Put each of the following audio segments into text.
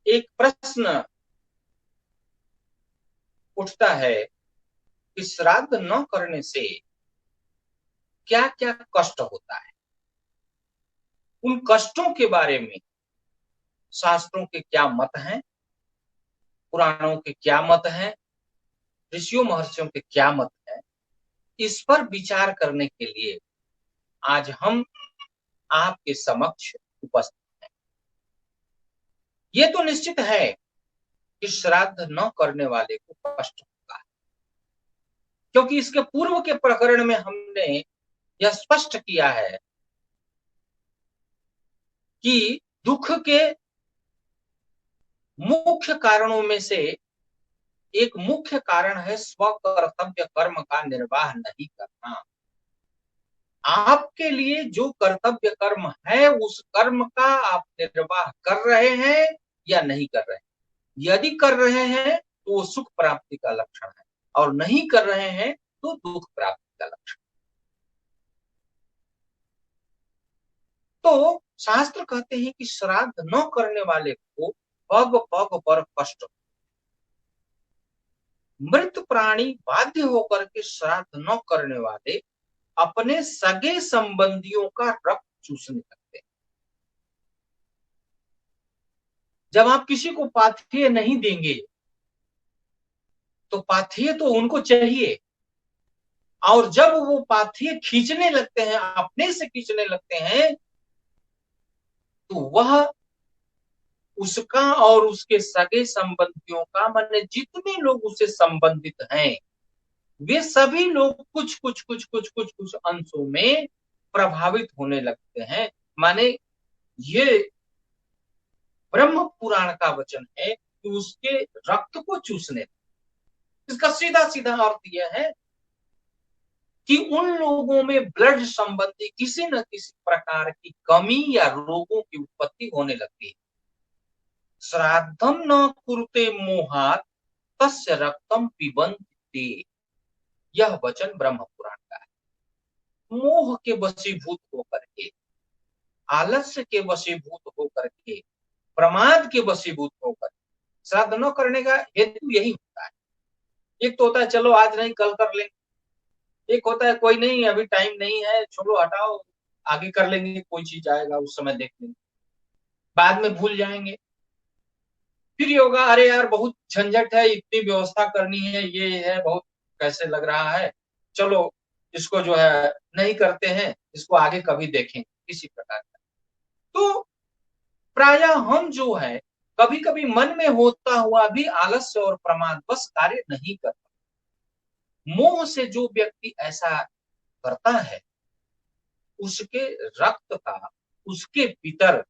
एक प्रश्न उठता है कि श्राद्ध न करने से क्या क्या कष्ट होता है। उन कष्टों के बारे में शास्त्रों के क्या मत हैं, पुराणों के क्या मत हैं, ऋषियों महर्षियों के क्या मत हैं, इस पर विचार करने के लिए आज हम आपके समक्ष उपस्थित हैं। ये तो निश्चित है कि श्राद्ध न करने वाले को कष्ट होगा, क्योंकि इसके पूर्व के प्रकरण में हमने यह स्पष्ट किया है कि दुख के मुख्य कारणों में से एक मुख्य कारण है स्व कर्तव्य कर्म का निर्वाह नहीं करना। आपके लिए जो कर्तव्य कर्म है उस कर्म का आप निर्वाह कर रहे हैं या नहीं कर रहे हैं। यदि कर रहे हैं तो वो सुख प्राप्ति का लक्षण है, और नहीं कर रहे हैं तो दुख प्राप्ति का लक्षण। तो शास्त्र कहते हैं कि श्राद्ध न करने वाले को पग पग पर कष्ट। मृत प्राणी बाध्य होकर के श्राद्ध न करने वाले अपने सगे संबंधियों का रक्त चूसने लगते हैं। जब आप किसी को पाथेय नहीं देंगे तो पाथेय तो उनको चाहिए, और जब वो पाथेय खींचने लगते हैं, अपने से खींचने लगते हैं, तो वह उसका और उसके सगे संबंधियों का, माने जितने लोग उससे संबंधित हैं, वे सभी लोग कुछ कुछ कुछ कुछ कुछ कुछ अंशों में प्रभावित होने लगते हैं। माने ये ब्रह्म पुराण का वचन है कि उसके रक्त को चूसने। इसका सीधा सीधा अर्थ यह है कि उन लोगों में ब्लड संबंधी किसी न किसी प्रकार की कमी या रोगों की उत्पत्ति होने लगती है। श्राद्धम न कुरुते मोहात तस्य रक्तम पिबन्ति, यह वचन ब्रह्म पुराण का है। मोह के वशीभूत होकर के, आलस्य के वशीभूत होकर के, प्रमाद के वशीभूत होकर श्राद्ध न करने का हेतु यही होता है। एक तो होता है चलो आज नहीं कल कर लेंगे, एक होता है कोई नहीं अभी टाइम नहीं है, छोड़ो हटाओ आगे कर लेंगे, कोई चीज आएगा उस समय देख लेंगे, बाद में भूल जाएंगे। फिर ये होगा अरे यार बहुत झंझट है, इतनी व्यवस्था करनी है, ये है बहुत कैसे लग रहा है, चलो इसको जो है नहीं करते हैं, इसको आगे कभी देखेंगे, किसी प्रकार का। तो प्राय हम जो है कभी कभी मन में होता हुआ भी आलस्य और प्रमाद बस कार्य नहीं करता। मोह से जो व्यक्ति ऐसा करता है उसके रक्त का उसके पितर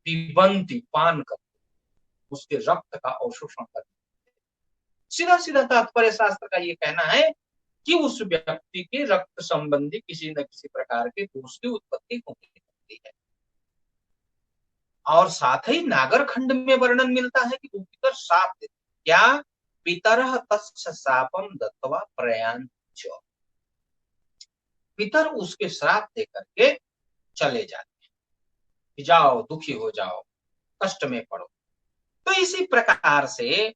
पिबंती पान कर, उसके रक्त का अवशोषण कर। सीधा सीधा तात्पर्य शास्त्र का ये कहना है कि उस व्यक्ति के रक्त संबंधी किसी न किसी प्रकार के दोष की उत्पत्ति होने लगती है। और साथ ही नागर खंड में वर्णन मिलता है कि वो पितर शाप देते, क्या पितरः तस्य शापम दत्वा प्रयान्च, पितर उसके श्राप दे करके चले जाते हैं कि जाओ दुखी हो जाओ, कष्ट में पड़ो। तो इसी प्रकार से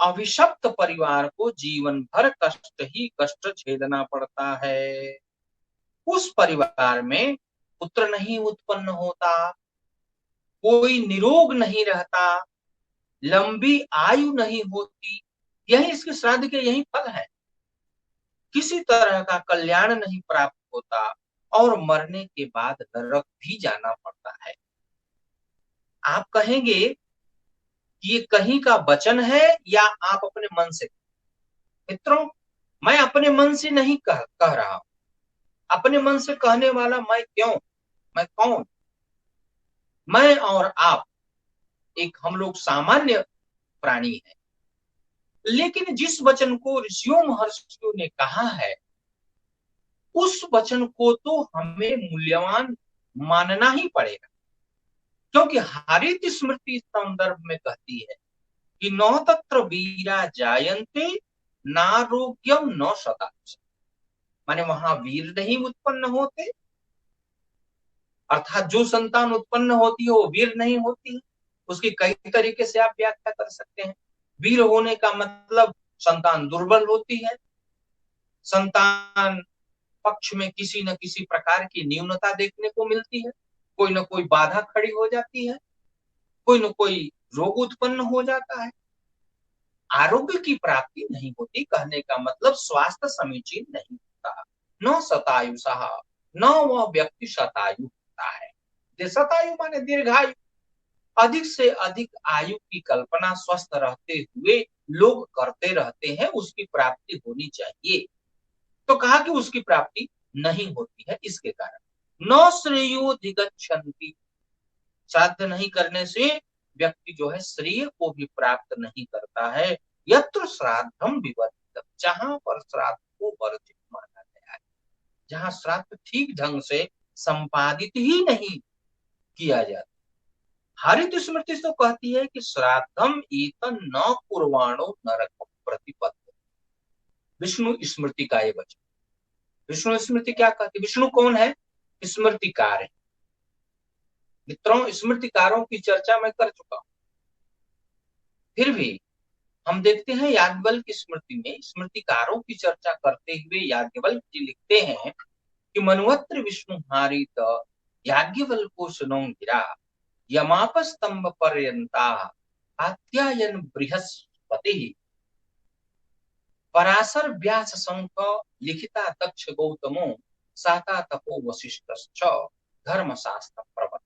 अभिशप्त परिवार को जीवन भर कष्ट ही कष्ट झेलना पड़ता है। उस परिवार में पुत्र नहीं उत्पन्न होता, कोई निरोग नहीं रहता, लंबी आयु नहीं होती, यही इसके श्राद्ध के यही फल है। किसी तरह का कल्याण नहीं प्राप्त होता और मरने के बाद नरक भी जाना पड़ता है। आप कहेंगे कि ये कहीं का वचन है या आप अपने मन से? मित्रों, मैं अपने मन से नहीं कह रहा हूं। अपने मन से कहने वाला मैं क्यों, मैं कौन? मैं और आप एक हम लोग सामान्य प्राणी हैं, लेकिन जिस वचन को ऋषियों महर्षियों ने कहा है उस वचन को तो हमें मूल्यवान मानना ही पड़ेगा। क्योंकि हरित स्मृति इस संदर्भ में कहती है कि नौ तत्र वीरा जायन्ते नारोग्यम न सदा, माने वहां वीर नहीं उत्पन्न होते, अर्थात जो संतान उत्पन्न होती है वो वीर नहीं होती, उसकी कई तरीके से आप व्याख्या कर सकते हैं। वीर होने का मतलब संतान दुर्बल होती है, संतान पक्ष में किसी न किसी प्रकार की न्यूनता देखने को मिलती है, कोई न कोई बाधा खड़ी हो जाती है, कोई न कोई रोग उत्पन्न हो जाता है, आरोग्य की प्राप्ति नहीं होती। कहने का मतलब स्वास्थ्य समीचीन नहीं होता। न शतायुषः, न वह व्यक्ति शतायु होता है। शतायु माने दीर्घायु, अधिक से अधिक आयु की कल्पना स्वस्थ रहते हुए लोग करते रहते हैं, उसकी प्राप्ति होनी चाहिए। तो कहा कि उसकी प्राप्ति नहीं होती है, इसके कारण न श्रेयोधिगच्छन्ति, श्राद्ध नहीं करने से व्यक्ति जो है श्रेय को भी प्राप्त नहीं करता है। यत्र श्राद्धम विवर्जितम, जहां पर श्राद्ध को वर्जित माना गया है, जहां श्राद्ध ठीक ढंग से संपादित ही नहीं किया जाता। हरित स्मृति तो कहती है कि श्राद्धम एतन न कुर्वाणो नरक प्रतिपद्य। विष्णु स्मृति का ये वचन, विष्णु स्मृति क्या कहती है? विष्णु कौन है? स्मृतिकार है। मित्रों, स्मृतिकारों की चर्चा मैं कर चुका हूं, फिर भी हम देखते हैं याज्ञवल्क्य की स्मृति में स्मृतिकारों की चर्चा करते हुए याज्ञवल्क्य जी लिखते हैं कि मन्वत्र विष्णु हारित याज्ञवल्क्यो सुनो गिरा यमापस्तंभ पर्यंता कात्यायन बृहस्पति पराशर व्यास शंख लिखिता दक्ष गौतमो साता तपो वशिष्ठ धर्मशास्त्र प्रवर्तक।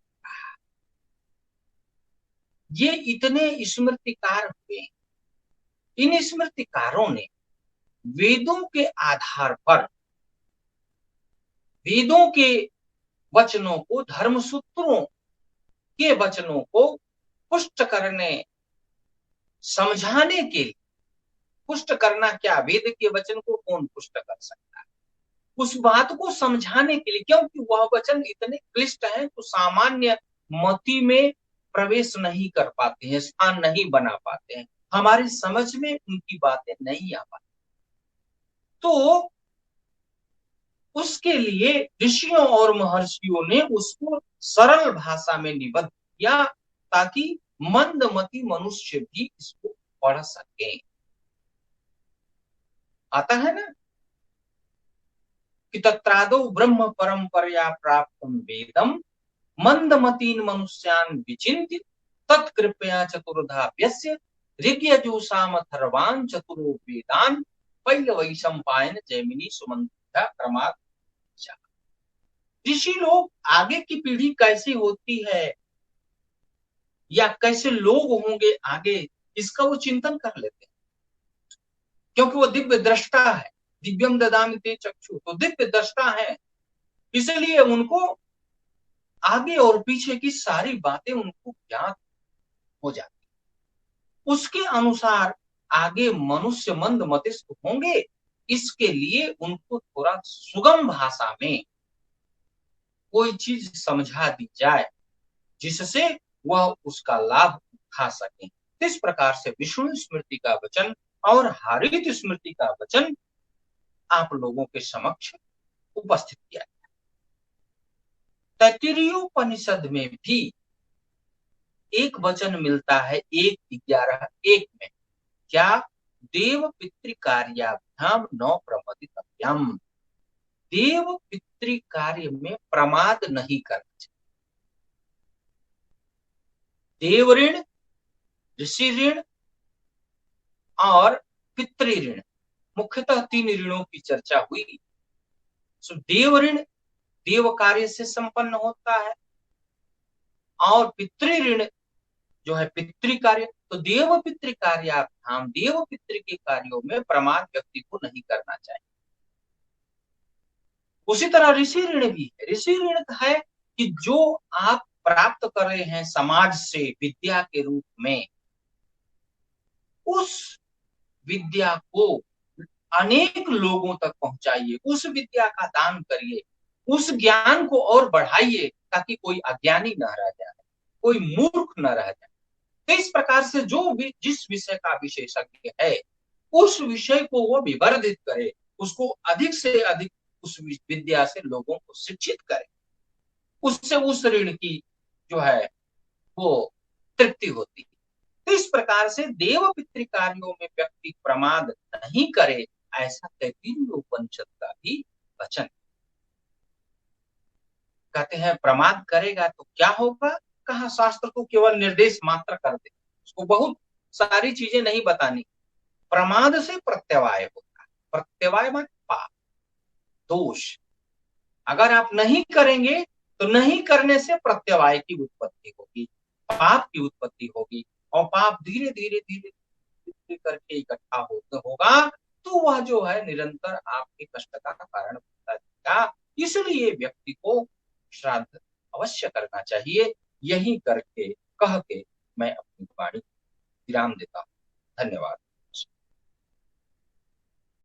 ये इतने स्मृतिकार हुए, इन स्मृतिकारों ने वेदों के आधार पर वेदों के वचनों को, धर्मसूत्रों के वचनों को पुष्ट करने, समझाने के लिए, पुष्ट करना क्या, वेद के वचन को कौन पुष्ट कर सकता है, उस बात को समझाने के लिए, क्योंकि वह वचन इतने क्लिष्ट हैं तो सामान्य मति में प्रवेश नहीं कर पाते हैं, स्थान नहीं बना पाते हैं, हमारी समझ में उनकी बातें नहीं आ पाती। तो उसके लिए ऋषियों और महर्षियों ने उसको सरल भाषा में निबद्ध किया ताकि मंदमती मनुष्य भी इसको पढ़ सके। आता है ना कि तत्रादौ ब्रह्म परंपरया प्राप्तम वेदम मंदमतीन मनुष्यान विचिन्त्य तत्कृपया चतुर्धाभ्यस्य ऋग्यजुषामथर्वान् चतुरो वेदान् पैलवैशंपायन जैमिनी सुमंत्या क्रमात्। ऋषि लोग आगे की पीढ़ी कैसी होती है या कैसे लोग होंगे आगे, इसका वो चिंतन कर लेते हैं, क्योंकि वो दिव्य दृष्टा है। दिव्यम ददामि ते चक्षु, तो दिव्य दृष्टा है, इसलिए उनको आगे और पीछे की सारी बातें उनको ज्ञात हो जाती, उसके अनुसार आगे मनुष्य मंद मतिस्थ होंगे। इसके लिए उनको थोड़ा सुगम भाषा में कोई चीज समझा दी जाए जिससे वह उसका लाभ उठा सके। इस प्रकार से विष्णु स्मृति का वचन और हरित स्मृति का वचन आप लोगों के समक्ष उपस्थित किया गया। तैत्तिरीयोपनिषद में भी एक वचन मिलता है 1:11 में, क्या? देव पितृकार्याभ्याम न प्रमदितव्यम, देव पितृ कार्य में प्रमाद नहीं करना चाहिए। देव ऋण, ऋषि ऋण और पितृ ऋण, मुख्यतः 3 ऋणों की चर्चा हुई। सो देव ऋण देव कार्य से संपन्न होता है और पितृ ऋण जो है पितृ कार्य। तो देव पितृ कार्याभ्याम, देव पितृ के कार्यों में प्रमाद व्यक्ति को नहीं करना चाहिए। उसी तरह ऋषि ऋण भी है। ऋषि ऋण है कि जो आप प्राप्त कर रहे हैं समाज से विद्या के रूप में, उस विद्या को अनेक लोगों तक पहुंचाइए, उस विद्या का दान करिए, उस ज्ञान को और बढ़ाइए ताकि कोई अज्ञानी न रह जाए, कोई मूर्ख न रह जाए। तो इस प्रकार से जो भी जिस विषय का विशेषज्ञ है उस विषय को वो विवर्धित करे, उसको अधिक से अधिक उस विद्या से लोगों को शिक्षित करे, उससे उस ऋण की जो है वो तृप्ति होती है। तो इस प्रकार से देव पितृ कार्यों में व्यक्ति प्रमाद नहीं करे, ऐसा तैत्तिरीय उपनिषद का भी वचन। कहते हैं प्रमाद करेगा तो क्या होगा, कहा शास्त्र को केवल निर्देश मात्र कर दे, उसको बहुत सारी चीजें नहीं बतानी। प्रमाद से प्रत्यवाय होता है, प्रत्यवाय मान पाप दोष। अगर आप नहीं करेंगे तो नहीं करने से प्रत्यवाय की उत्पत्ति होगी, पाप की उत्पत्ति होगी, और पाप धीरे धीरे धीरे धीरे करके इकट्ठा होते होगा, तो वह जो है निरंतर आपके कष्ट का कारण बनता जाएगा। इसलिए व्यक्ति को श्राद्ध अवश्य करना चाहिए। यही करके कह के मैं अपनी वाणी विराम देता हूँ। धन्यवाद।